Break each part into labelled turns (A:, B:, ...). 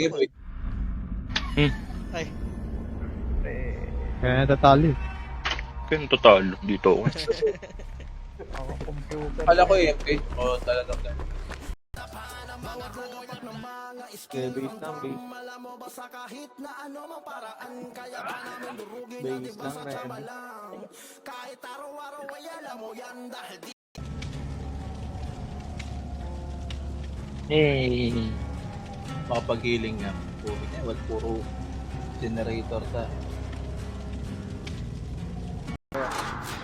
A: Sige, boy.
B: Ay.
C: Kaya natatalo eh.
D: Kaya total, dito ako.
A: Kala ko AFK. Oo, talagang lang.
C: Okay, base lang, base. Base lang, red.
D: Hey.
A: Makapag-healing nga. Puro generator ta.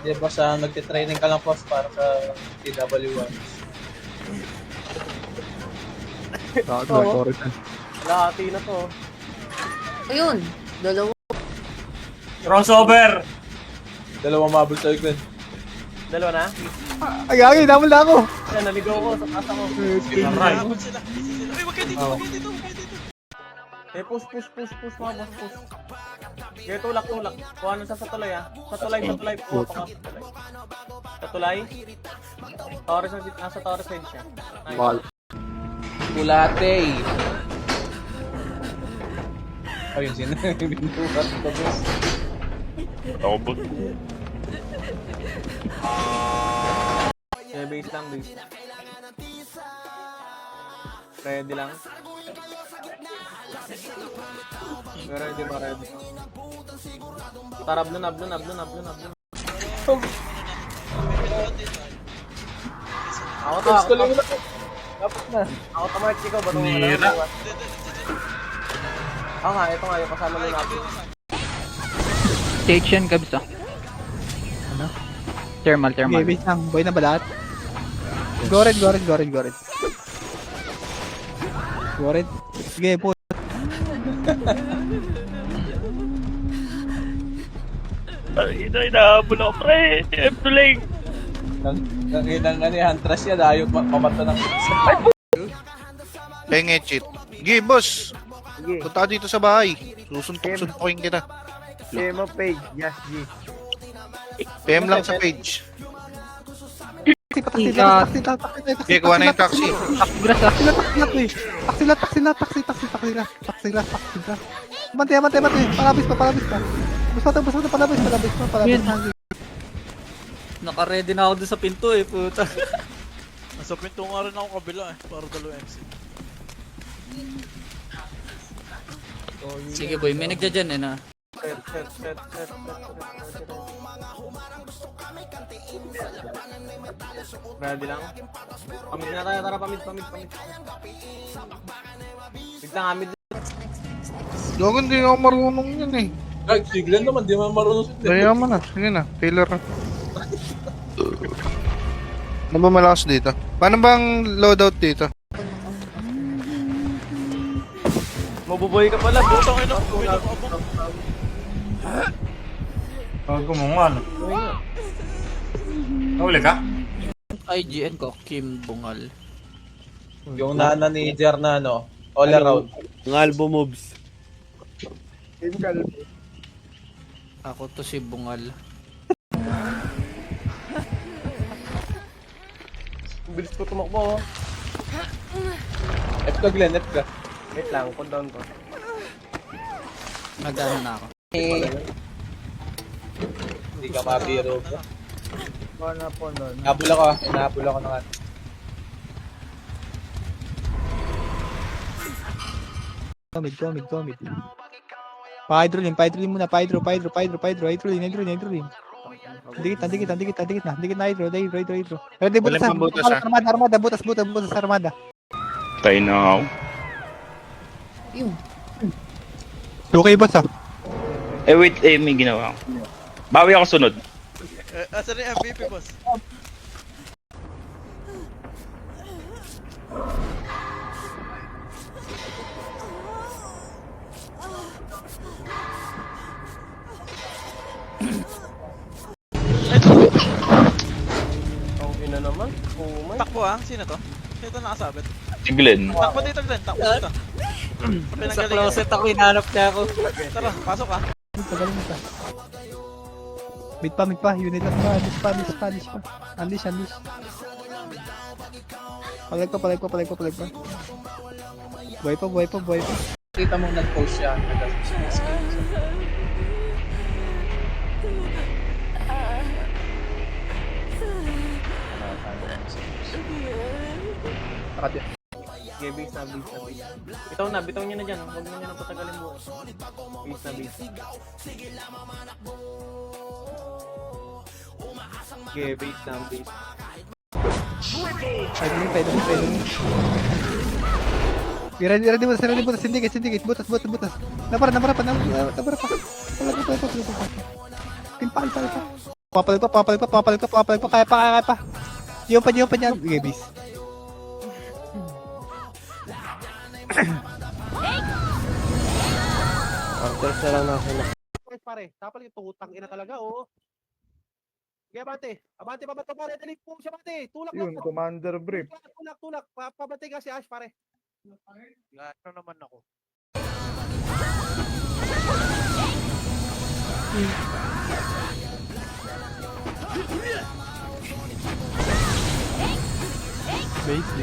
A: Di ba sa nagtitraining ka lang post para sa TW1?
C: Sorry.
E: Lahati na to.
F: Ayun, dalawa.
G: Crossover!
A: Dalawang mabul sa Glenn.
E: Dalawa na?
C: Ay, ay, naman na ako.
E: Yan, naligaw ko sa kasa ko.
G: Aray.
B: Habol sila. Uy, wag kayo dito, wag kayo dito, wag kayo dito.
E: Eh, push, mga boss, push. Kaya tulak. Kuha na sa tulay, ah. Sa tulay. Kuha pa ka sa tulay. Sa tulay. Torres nasa Torres side siya.
C: Ball.
A: Kulate. Ayun, bintukat ko boss.
D: Ako po.
E: Yeah, base lang, base. Ready lang. Ready ba, ready? Tara, ablon. Ako
A: Tapos ko lang na. Dapat na.
E: Ako tamark ko, ba't mo
G: Nira.
E: Oo nga, ito nga, yung kasama mo natin.
H: Station kabs ah.
C: Ano?
H: Thermal.
C: Okay, base lang. Boy na ba lahat? Gored. Gored. Sige, po.
D: Ay, inahabol ako, pre. F2
A: Nang Huntress yan, ayaw mamata ng
I: Penge cheat. Sige, boss.
E: Sige.
I: Punta ka dito sa bahay. Susuntok-suntokin kita.
E: Demo page, yes, G.
I: PM lang sa page.
C: Taksi.
I: Okay, kuha na yung taxi.
C: Taksi. Bantay. Palabis pa. Bus mo, palabis.
H: Naka-ready na ako dun sa pinto eh, puta.
B: Nasa pinto nga rin ako kabila para dalawang exit.
H: Sige boy, may nagdyan eh na.
E: Set. Ready lang. Pamid na tayo, tara, pamid. Wait lang, amid.
I: Gago, hindi ako marunong yun eh.
A: Guys, si Glenn naman, di man marunong sundin.
I: Kaya mo na. Sige na. Taylor na. Ano ba malakas dito? Paano bang loadout dito?
E: Mabuboy ka pala, buto
B: Ay, no, uwi na ako.
G: Bago mo nga, ano? Nahuli ka?
H: IGN ko, Kim Bungal.
A: Yung nana ni Jer na ano, all around.
E: Ngalbo moves.
H: Ako to si Bungal.
E: Bilis ko tumakbo, oh.
A: F ka Glenn, F ka.
E: Wait lang, cool down ko.
H: Nag-ano na ako.
A: Hindi ka mabiro.
E: Wala po nun.
A: Inahabol ako ng ano.
C: Comid. Pa-hydrolim muna, pa-hydro. Hydrolim. Dikit na, hydro. Ready, butas
I: Walang pambutas, ha?
C: Armada, butas, armada.
D: Tayo na ako.
F: Yun.
C: Okay, boss ah.
D: Wait, may ginawa ako. Bawi ako sunod.
B: Asa na yung MVP, boss?
E: Ang ina naman. Oh my.
B: Takbo ah, sino to? Sino to nakasabit?
D: Si Glenn.
B: Takbo dito, Glenn, takbo dito.
H: Sa closet ako, hinanap niya ako.
B: Tara, pasok ah.
C: Tagaling mo pa. Mid pa. Unit lang pa. Spanish pa. Unleash. Palag pa. Buhay pa.
A: Kita mo nag-post siya. Nakati.
E: Sige, base na, base na, base. Bitaw niya na dyan. Huwag na niya nang patagalin mo. Base na, base. Sige, base na, base.
C: Pwede mo. Ready mo, syndicate, butas. Napara pa. Pinpa. Papalik pa, kaya pa. Diyan pa niya. Sige, bis. Pare, tapal yung tutang ina talaga, oh. Sige, abante, pabato pare, dali po siya, bante. Tulak lang.
I: Commander brief.
C: Tulak. Pabante ka si Ash, pare.
B: Ano naman ako?
C: Base.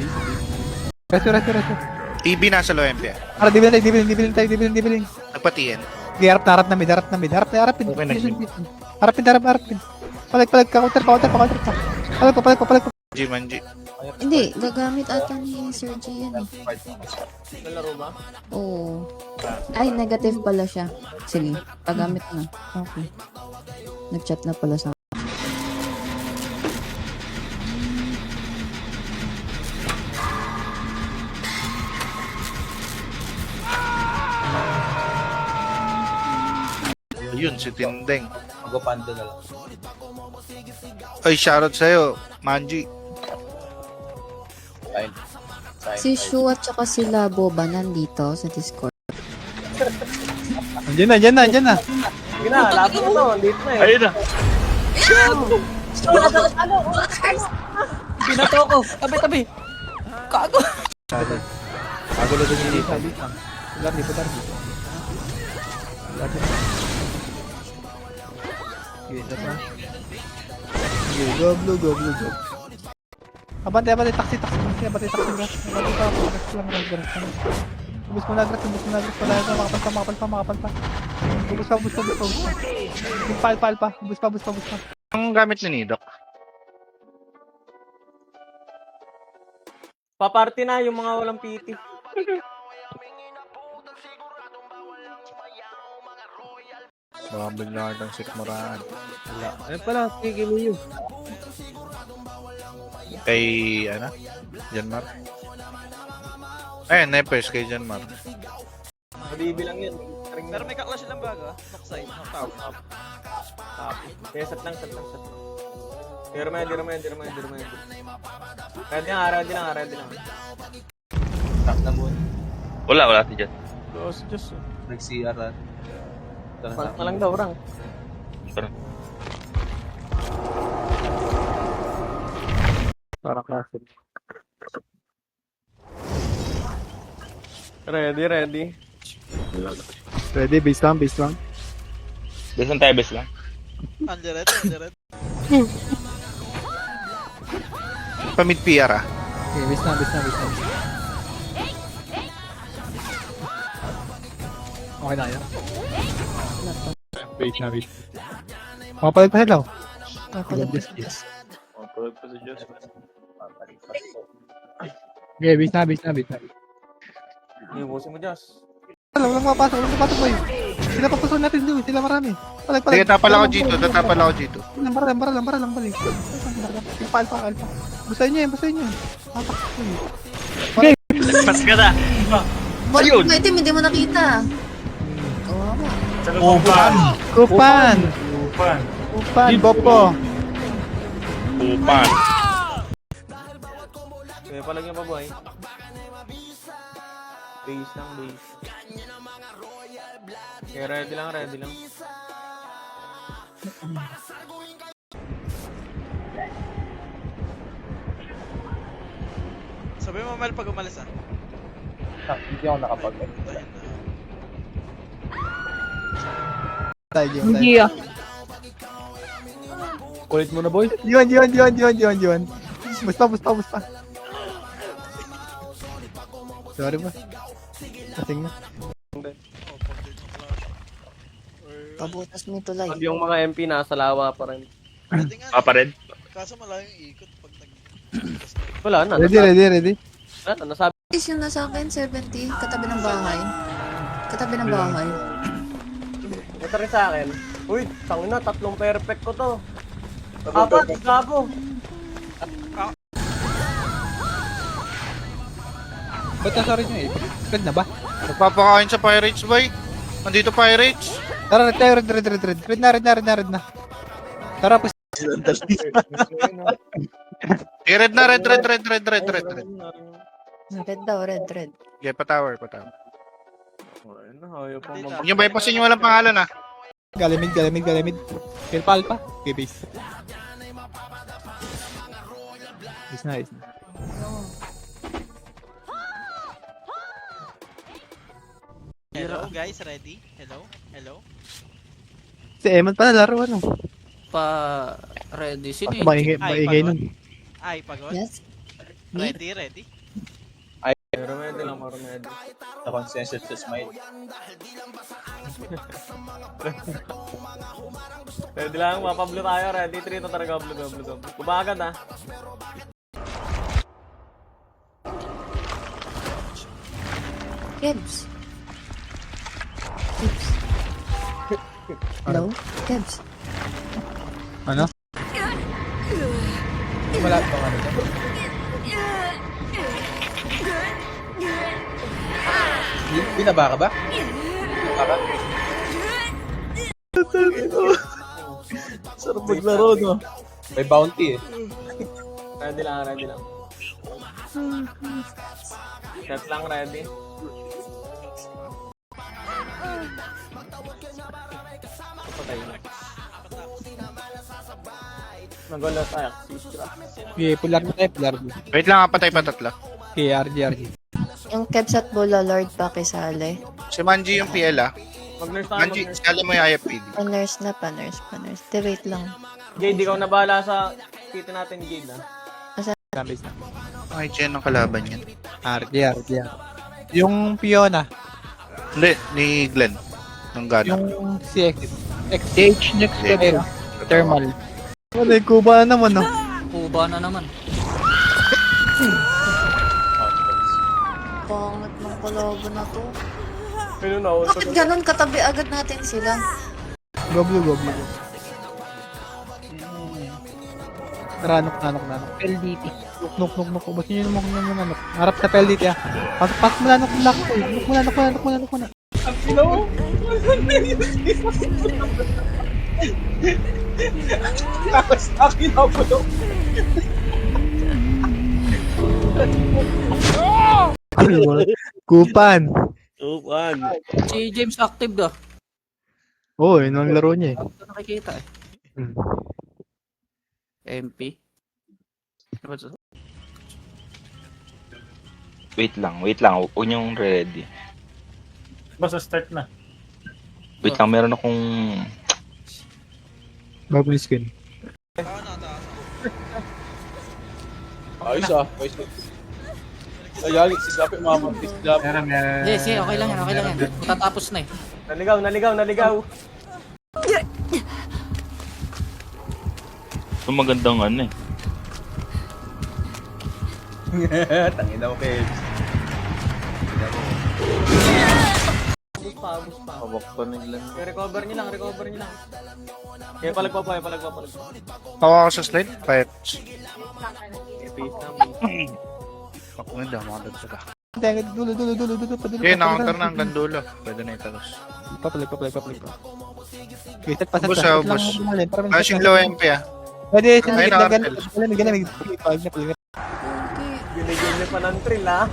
C: Resto.
I: EB nasa low MP.
C: Para dibilin tayo.
I: Nagpatiin.
C: Sige, harap na mid. Harapin. Harapin. Palag, counter pa. Palag pa.
I: Manji.
F: Hindi, gagamit ata ni Sir G yan eh.
E: Nalaro ba?
F: Oo. Ay, negative pala siya. Sige, pagamit na. Okay. Nag-chat na pala sa
I: Yun, si Tindeng.
A: Mag-upando na lang.
I: Ay, shoutout sa'yo, Manji.
A: Fine.
F: si Shu at saka sila Boba nandito sa Discord.
C: Andiyan na.
E: Sige na, lahat na to. Dito na eh.
D: Ayun na.
H: Binato ko. Tabi. Kago.
C: Agulo din dito. Lardi. Go. Abante, taxi. Abante pa. Ubus mo na agras. Makapal pa. Ubus pa. Ubus pa.
I: Ang gamit ni Nidok.
E: Paparty na yung mga walang PT.
I: Baka bigla ng sikmuraan.
C: Ano pala, kikiluyo.
I: Kay, Janmar. Ayun, nepers kay Janmar.
E: Mabibilang yun.
B: Pero may kakla silang baga. Backside. Top.
E: Kaya set lang. Di remind. Ready lang.
A: Tap na mo.
D: Wala si Jess.
A: Nag-CR na.
E: Pass na lang daw, Rang.
C: Para klase.
E: Ready.
C: Ready, base lang.
D: Best lang.
B: Underred.
I: Pamid PR
C: Okay, base lang. Okay na yun. Wait. Mapalag pa sila.
F: Yes.
C: Okay, base na.
E: Iubusin mo, Josh.
C: Walang mapasok boy. Sila papusun natin doon, sila marami. Palag.
I: Sige, tapal ako dito.
C: Lambar lang balik. Yung alpha. Basahin niyo yun. Papak ko yun.
D: Mas ka na.
F: Ayun! Item, hindi mo nakita. Kawawa.
C: Kupan, Bopo.
D: Upan.
E: Kaya palag yung baboy. Base. Kaya ready lang.
B: Sabi mo, Mel, pag umalis
A: Hindi ako nakapag.
C: Hindi ah. Kulit mo na boy. Yun. Busta. Sorry ba? Kasing na.
F: Pabutas mo tulay.
E: Yung mga MP nasa lawa pa rin.
B: Pwede nga.
D: Papa Red.
B: Kaso malayo yung ikot pag nag...
E: Wala na.
C: Ready.
E: Wala na, nasabi.
F: Is yung nasa akin, 70, katabi ng bahay. Katabi ng bahay.
E: Ito rin sa akin. Uy, tangina, 3 perfect ko to. Apat, gabo.
C: Ba't nasa rin yung Red na ba?
I: Nagpapakain sa Pirates, boy. Nandito Pirates.
C: Tara, red tayo, red. Red na. Tara, pus.
I: Red na, red.
F: Red daw, red.
I: Okay, pa-tower.
E: Ayun na, ayaw pa mag-
I: Yung bypassin nyo walang pangalan, ah.
C: Galamid. Kilpa alpha. Okay, base. Nice.
B: Hello guys, ready? Hello?
C: Si Eman pa nalaro, ano?
H: Pa ready sino
C: Maingay
B: pagod.
C: nun.
B: Ay, pagod?
F: Yes?
B: Ready?
E: Remedy lang, remedy.
A: Sa consensus to smile.
E: Ready lang, mapablo tayo. Ready, 3 to talaga, blue. Kumagad ah.
F: Kebs. Hello? Kebs.
C: Ano?
A: Wala pa ano to. Binaba ka ba? Binaba? Sarap maglaro, no? May bounty eh.
E: Ready lang. Set lang, ready. Patay na. Nagulo tayo.
C: Okay, pular na tayo.
I: Wait lang, patay pa tatlo.
C: Okay, RG.
F: Yung Kebs at Bola Lord pa kisali.
I: Si Manji yung PL, ah.
E: Mag-nurse tayo,
I: Manji,
E: mag-nurse.
I: sali mo yung IFPD.
F: Pa-nurse. Te, wait lang.
E: Jade, ikaw na bahala sa kita natin, Jade ah.
C: Base na.
I: Ay, Chen ang kalaban yan.
C: RG. Yung Fiona.
I: Hindi, ni Glenn. Ng gana.
C: Yung si XH next
I: Ayun.
C: Thermal. Ano yung kuba na naman, no?
H: Kuba na naman.
F: Pangit ng kalaban na to.
E: Pero na,
F: Bakit ganun katabi agad natin sila?
C: Goblo. Ranok. LDT. Nuk. Ba't yun yung nanok? Harap sa LDT, ah. Pas mo nanok na.
A: Tapos akin ako to.
C: Kupan.
H: Si James active dah.
C: Oo, yun ang laro niya, eh.
H: Ito nakikita eh. MP. Ano ba ito?
D: Wait lang. Huwag niyong ready.
G: Basta start na.
D: Wait lang, meron akong...
C: Bagong skin.
A: Ayos ah. Ay, Alex, isapin mama.
G: Meron.
H: Yes, okay lang yan. Matatapos na eh.
E: Naligaw.
D: Ito magandang ano eh.
A: Tangina mo, Kebs.
E: Abos pa.
A: Hawak pa nila.
E: Recover niyo lang. Kaya palagpa.
I: Tawa ako sa slide. Pirates.
E: Face na.
I: Ako nga daw, mga dagdaga.
C: Dulo.
I: Okay, na-counter na hanggang dulo. Pwede na italos.
C: Papalag. Okay, set pa.
I: Ubus,
C: Set
I: ubus.
C: lang, para may
I: Flashing
C: set
I: low
C: lang.
I: MP, ah.
C: Pwede,
I: Ay, nakatel.
C: galamig.
E: Binigyan niyo pa ng thrill ah.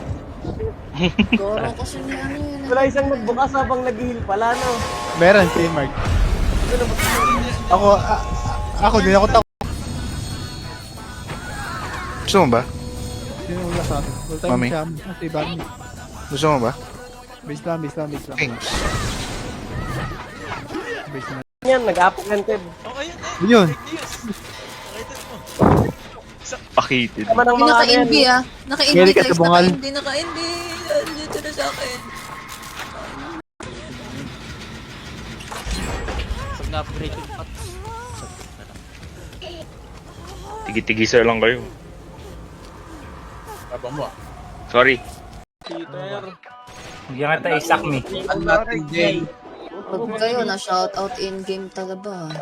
F: Goro kasi ni ano yun.
E: Wala isang nagbukas habang nag-heal pala no.
C: Meron, si Mark. Ako din ako takot.
I: Gusto mo ba?
C: Sino wala sa atin? Full time
I: Mami.
C: siya. Kasi bami.
I: Gusto mo ba?
C: Base lang.
I: Kings.
C: Base na.
E: Yan, nag-apprehented.
B: Oh, ayun eh.
C: Yun.
B: Fake news. Nakita mo.
D: Pakitid.
E: Tama ng
F: Yung
E: mga
F: naka-NB ah. Naka-NB
C: Ngeri ka
F: guys.
C: sa bungal.
F: Naka-NB. Dito na sa akin.
H: nag-upgrade yung pots.
D: Tigi-tigiser lang kayo.
A: Babang mo.
D: Sorry.
E: Cheater.
G: Bigyan kita isak me.
A: Ang natin game.
F: Pag kayo na shoutout in-game talaga.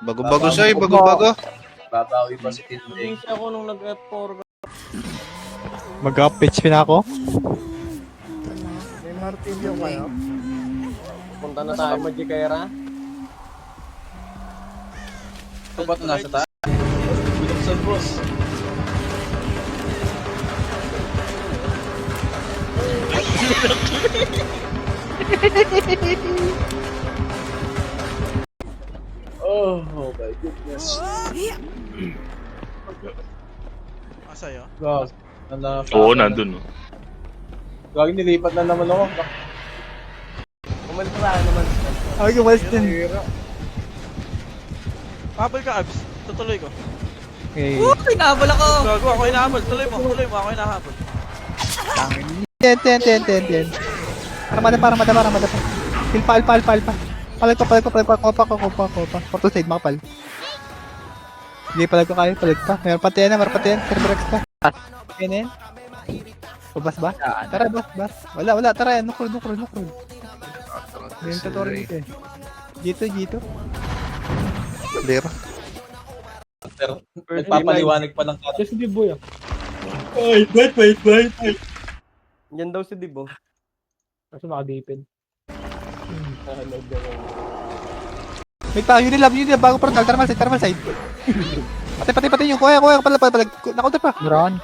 I: Bago-bago sa'yo, bago-bago.
A: Babawi pa si Tinday.
E: Busy ako nung nag-F4.
C: Mag-up HP na ako.
F: May martilyo kayo?
E: Punta na tayo Magikera.
A: Ito ba ito nasa taas? Binuksan, boss. Oh my goodness.
B: Sa'yo.
A: God.
D: Oo, nandun. Oh.
A: Gagi, nilipat na naman ako.
E: Umalis na naman.
C: Okay, umalis din.
B: Habol ka, Abs. Tutuloy ko.
C: Okay.
H: Hinabol ako!
B: Gago, ako hinahabol. Tuloy mo, ako hinahabol.
C: Ten. Para mada. Alpa. Palag pa. Kopa. Porto side, makapal. Hindi, palag pa. Meron pa 10 Cerberex pa. Yan. Bas ba? Tara, bas. Wala. Tara, nukul. May tutorial dito eh. Dito.
I: Clear.
A: Pero nagpapaliwanag pa ng kata.
E: Yes, di boy.
A: Wait.
E: Yan daw si Dibo.
C: Kasi makadipin. Wait pa, yun nila, bago portal, thermal side. Pati yung kuya, palag. Nakounter pa. Meron.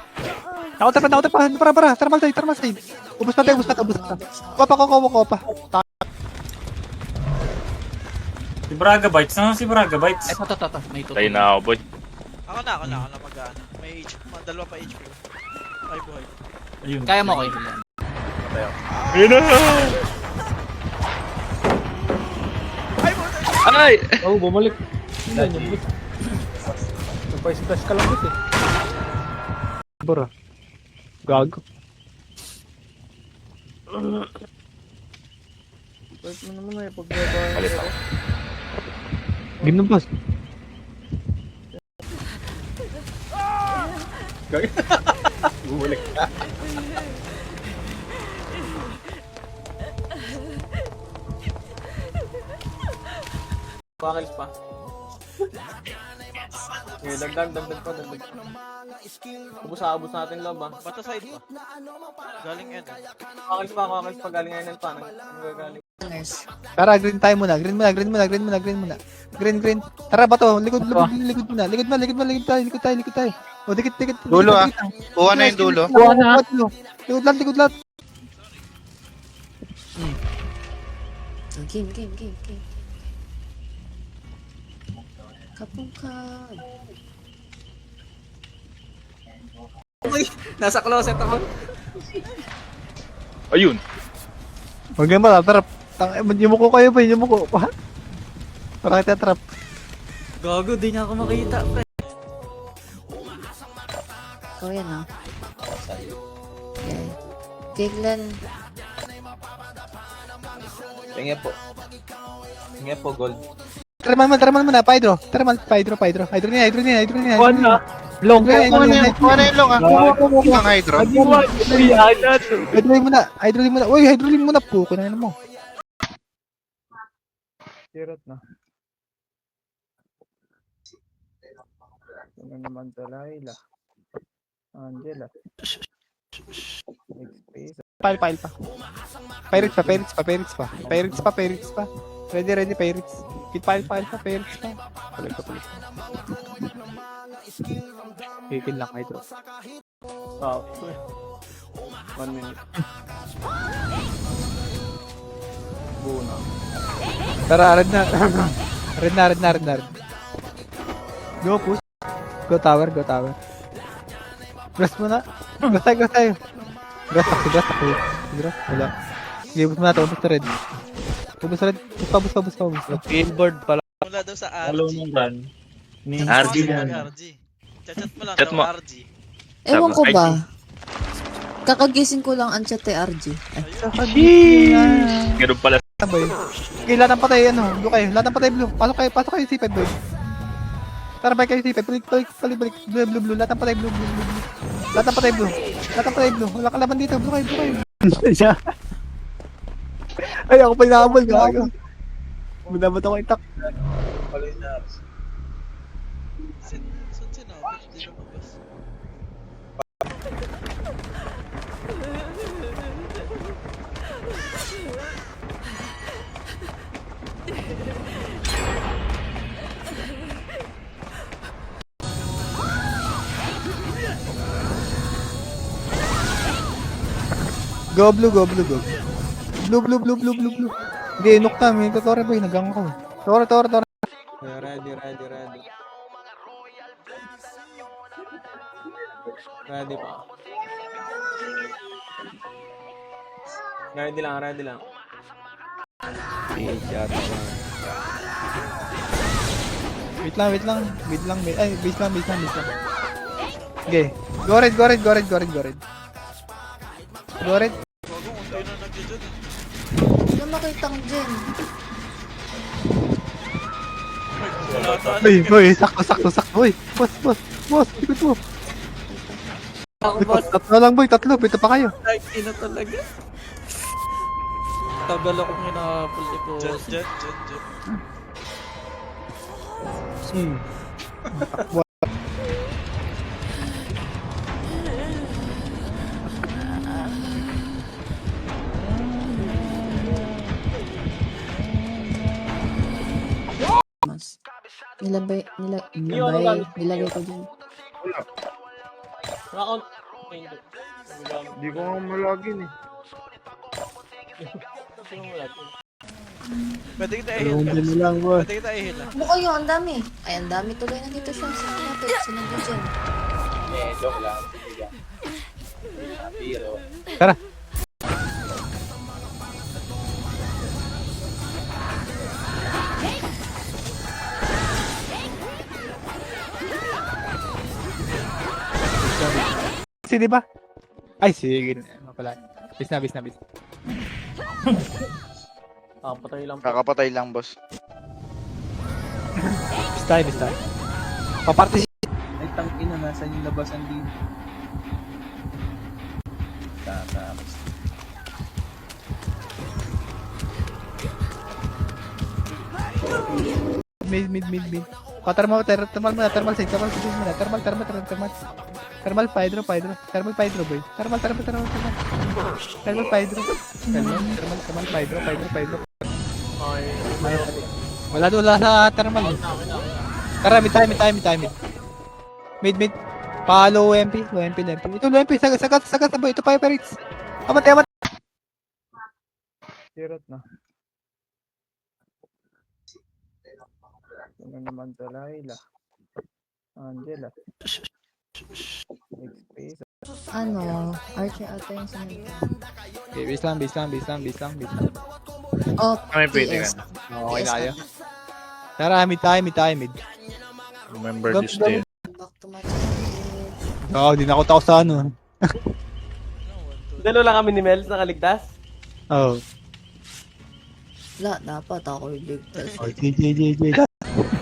C: Nakounter pa. Para, thermal side. Ubus pa. Kopa.
G: Si Braga Bites. Saan si Braga Bites?
H: Ay, ito. May
D: Tayo
H: tutuloy.
D: na ako, boy.
B: Ako na mag-ano. May HP, dalawa pa HP. Ay, buhay.
G: Ayun.
H: Kaya mo, okay.
D: Ayun na! Ay!
E: Oh, bumalik.
C: Nagpa-splash ka lang dito eh. Bora. Gago.
E: Wait mo naman ay pagbaba.
D: Alis ako.
C: Game ng boss.
A: Bumalik ka.
E: Bakils pa. Okay, dagdag pa. Ubus natin love ah.
B: Bata side pa. Galing end.
E: Bakils pa galing ngayon pa. Nagagaling.
C: Tara, green tayo muna. Green muna. Green. Tara, bato. Likod muna. Likod tayo. O, dikit.
I: Dulo ah. Kuha na yung dulo.
C: Likod lahat.
F: Game. Kapungkab.
H: Nasa closet ako.
D: Ayun!
C: Huwag yung matatrap. Yumuko kayo pa, yumuko. Para kita trap.
H: Gago, di niya ako makita.
F: Ikaw yan ah. Okay. Tiglan.
A: Tingnan po, gold.
C: Thermal muna, Pydro. Hydro niya.
I: Long. Kuha na yung long ah. Ang hydro.
C: Hydro muna. Uy, hydro muna po. Kunain mo.
E: Sirot na. Ano naman to, Laila? Angela.
C: Pile pa. Pirates pa. Ready, Pirates. Pile pa, Pirates pa. Palag pa. Kikin lang, Hydro.
E: Wow. 1 minute. Buna.
C: Tara, red na. Go, push. Go tower. Grass muna. Grass tayo. Grass. Wala. Sige, ubus mo na ito. Ubus na red. Ubus pa.
A: Billboard pala.
B: Mula daw sa
G: Follow
B: RG.
G: mong run. Ni
D: RG.
B: RG. Chat mo lang
D: Chat
B: daw
D: mo.
B: RG.
F: Ewan ko
D: Ay,
F: ba? Kakagising ko lang ang chat RG.
D: Sheesh! Ganun pala
C: boy. Okay, lahat ng patay, ano, blue kayo. Lahat ng patay, blue. Pasok kayo C5, boy. Tara, balik kayo C5. Balik. Blue. Lahat ng patay, blue. Lahat ng patay, blue. Lahat ng patay, blue. Wala kalaban dito, blue kayo. Siya. Ay, ako pa inaabol, gago. Dapat ako itak.
A: Paloy na.
B: Saan sinabit? Hindi lumabas.
C: Go, blue. Blue. Okay, nukta. May tutore, boy. Nagang ako. Tore.
E: Ready. Ready pa. Ready lang.
C: Wait lang. Ay, base lang. Okay. Go red.
B: Gago, unti na nagdidyan eh.
F: Yung makitang dyan.
B: Wala tayo.
C: Boy, sakto. Boy, boss, ikot mo. Tatlo lang, boy, pito pa kayo.
H: Ay, ina talaga. Tagal akong hinahabol ni po.
B: Dyan.
F: Mas. Nilagay ko dyan.
E: Round. Hindi.
I: Hindi ko nga malagin eh.
B: Pwede kita i-heal.
C: Hindi lang, boy.
B: Pwede kita i-heal.
F: Buko yun, ang dami. Ay, ang dami tuloy na dito siya. Sa kapit, sinagod dyan.
A: Joke lang. Biro.
C: Tara. Si, di ba? Ay, sige. Pala. Bis na.
E: Patay lang.
I: Kakapatay lang, boss.
C: Bis tayo. Paparty
A: Ay, tangina, nasa yung labasan din. Tapos.
C: Mid. Thermal side. Thermal Pydro, boy. Thermal Pydro. Thermal Pydro. Wala sa thermal. Tara, mid tayo. Mid. Follow MP. Ito low MP. Sagat na boy. Ito Pirates. Amat. Sirot na. Ano naman to, Laila? Angela.
F: Ano? Archer ata yung sinagod.
C: Okay, base lang.
F: Oh,
I: May pwede
F: PS.
I: ka.
C: Okay
F: PS
C: na kayo. Tara, mid tayo.
I: Remember
C: Go,
I: this
C: go.
I: day.
F: Back to my channel.
C: Oo, di na ako tao sa ano.
E: Dalo lang kami ni Mels nakaligtas.
C: Oo.
F: Wala, dapat ako yung ligtas.
C: Oh, GG.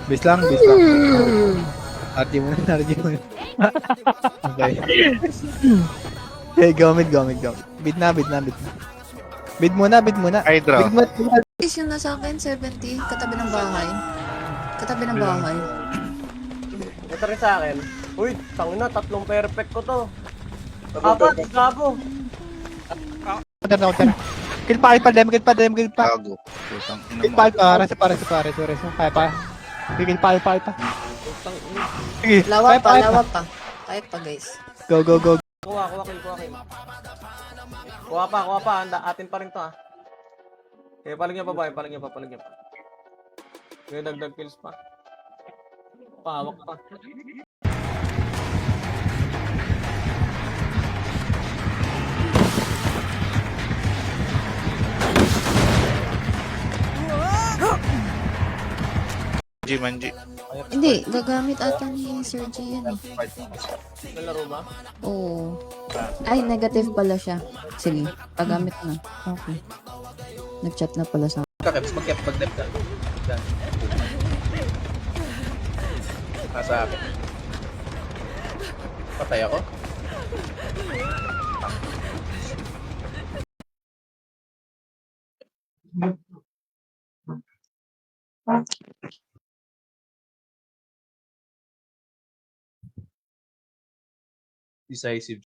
C: Base lang. RG mo na. Okay. Okay, go mid. Bid na. Bid muna.
I: Hydra.
C: Bid muna.
F: Is yung nasa akin, 70, katabi ng bahay.
E: Ito rin sa akin. Uy, tangina, 3 perfect ko to. Apat, gabo.
C: Tara. Kill pa.
I: Gago. Putang ina
C: Kill
I: mo.
C: pa. Rasa. Kaya pa. Kill pa. Sige.
F: Lawak
C: Kaya
F: pa. Kahit pa, guys.
C: Go.
E: Kuha kill. Kuha pa. Atin pa rin to ah. Okay, paligyan pa. Okay, dagdag kills pa. Pahawak pa.
I: Manji.
F: Hindi, gagamit ata ni Sir G yan eh.
E: Nalaro ba?
F: Oo. Ay, negative pala siya. Sige, pagamit na. Okay. Nag-chat na pala sa
A: Kakeps, mag-kept, mag-dep ka. Yan. Nasa akin. Patay ako. Decisive.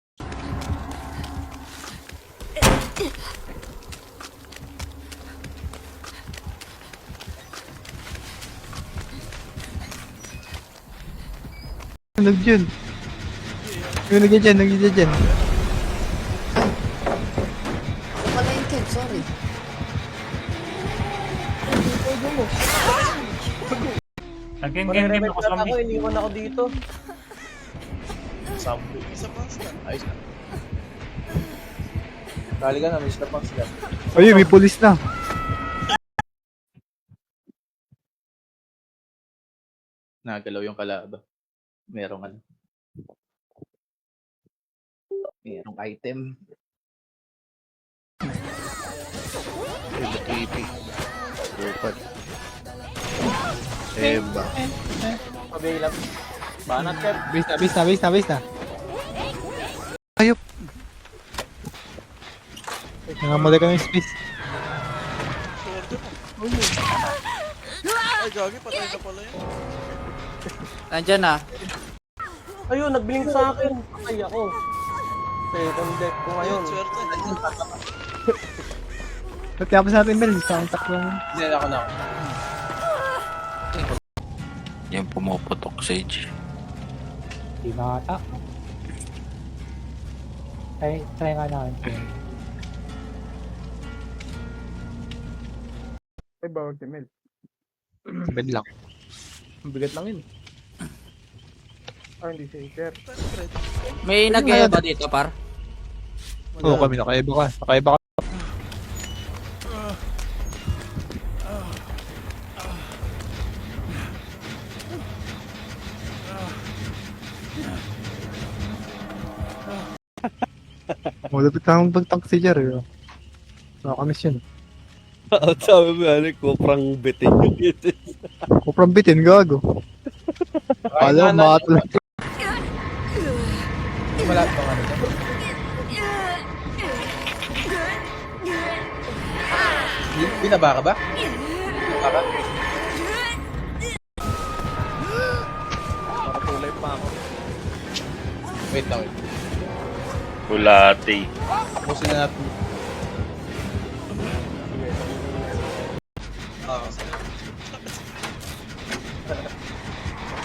C: Nag-dyan. Yung nag-dyan, nag-dyan.
F: Wala yung Kev, sorry.
G: Nag-game din ako sa
E: Ako,
G: kami.
E: iniwan ako dito.
A: Sample.
B: Isa pa sila.
A: Ayos na. Kali ka na, may stop ang sila.
C: Ayun, may pulis na.
A: Nagalaw yung kalaba. Merong ano. Merong item.
I: TP. Lupad. Eba.
E: Pabay lang. Banat, Kev.
C: Base na. Ayop. Nangamali ka ng space.
B: Ay, gagi, patay na pala yun.
H: Nandyan na.
E: Ayun, nag-blink sa akin. Patay ako. Second deck ko ngayon.
B: Swerte.
C: Pagkapos natin, Mel, isang taklong.
A: Hindi ako na ako.
I: Yung pumuputok, Sage.
C: Di makata. Try nga natin.
E: Ay, bawag si Mel.
C: Bed lang.
E: Bigat lang yun. Ah, hindi safer.
H: May nag-gaya ba dito, par?
C: Oo, kami nakaiba ka. Malapit na akong pag-tank si Jer. Nakakamiss yun.
H: Sabi mo yan, kuprang bitin.
C: Kuprang bitin, gago. Alam, makatulang.
A: Wala pa nga nito. Binaba ka ba? Binaba ka?
B: Nakatulay pa ako.
A: Wait lang, wait.
D: Bulati.
A: Tapusin na natin.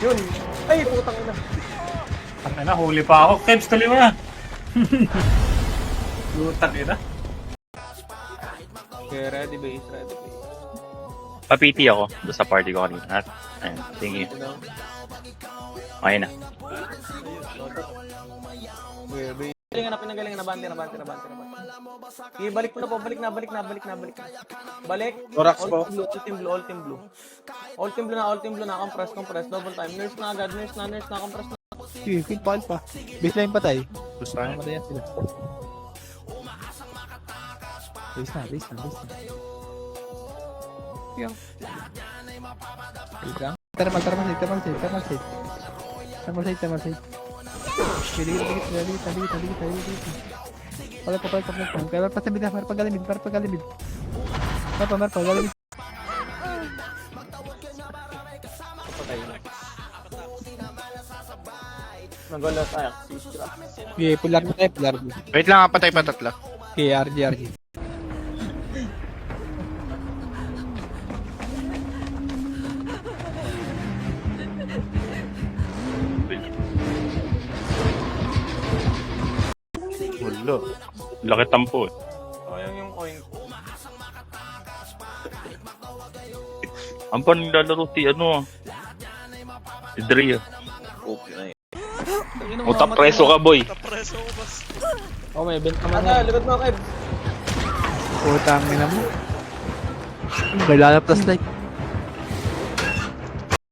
E: Yun. Ay, putang ina.
G: Ano na, huli pa ako. Kebs, tuloy mo na. Lutak ina.
E: Okay, ready base.
D: Papiti ako doon sa party ko kanina. Ayun, thank you. Okay na.
E: Pinagalingan na, bante. Okay, balik mo na po, balik na. Balik.
A: Thorax po.
E: All team blue na, compress, double time. Nurse na agad, nurse na, compress na.
C: Sige, quick pa. Baseline patay.
I: Gusto tayo?
C: Matayan sila. Base na. Yo. Wait lang. Thermal save. Ligit. Palit. Kaya pa sa bida, meron pagalimid. Galimid.
E: Nagala tayo.
C: Okay, pular mo tayo.
I: Wait lang, patay pa tatlo.
C: Okay, RG.
D: Wala. Laki tampo eh.
E: Sayang yung coin ko.
D: Ang pa naglalaro si si Dre. Utak preso ka, boy.
B: Tapreso ko, boss.
C: Oh, may event naman
E: Ata, likod mo, Kev.
C: Putang ina mo. May lalap tas like.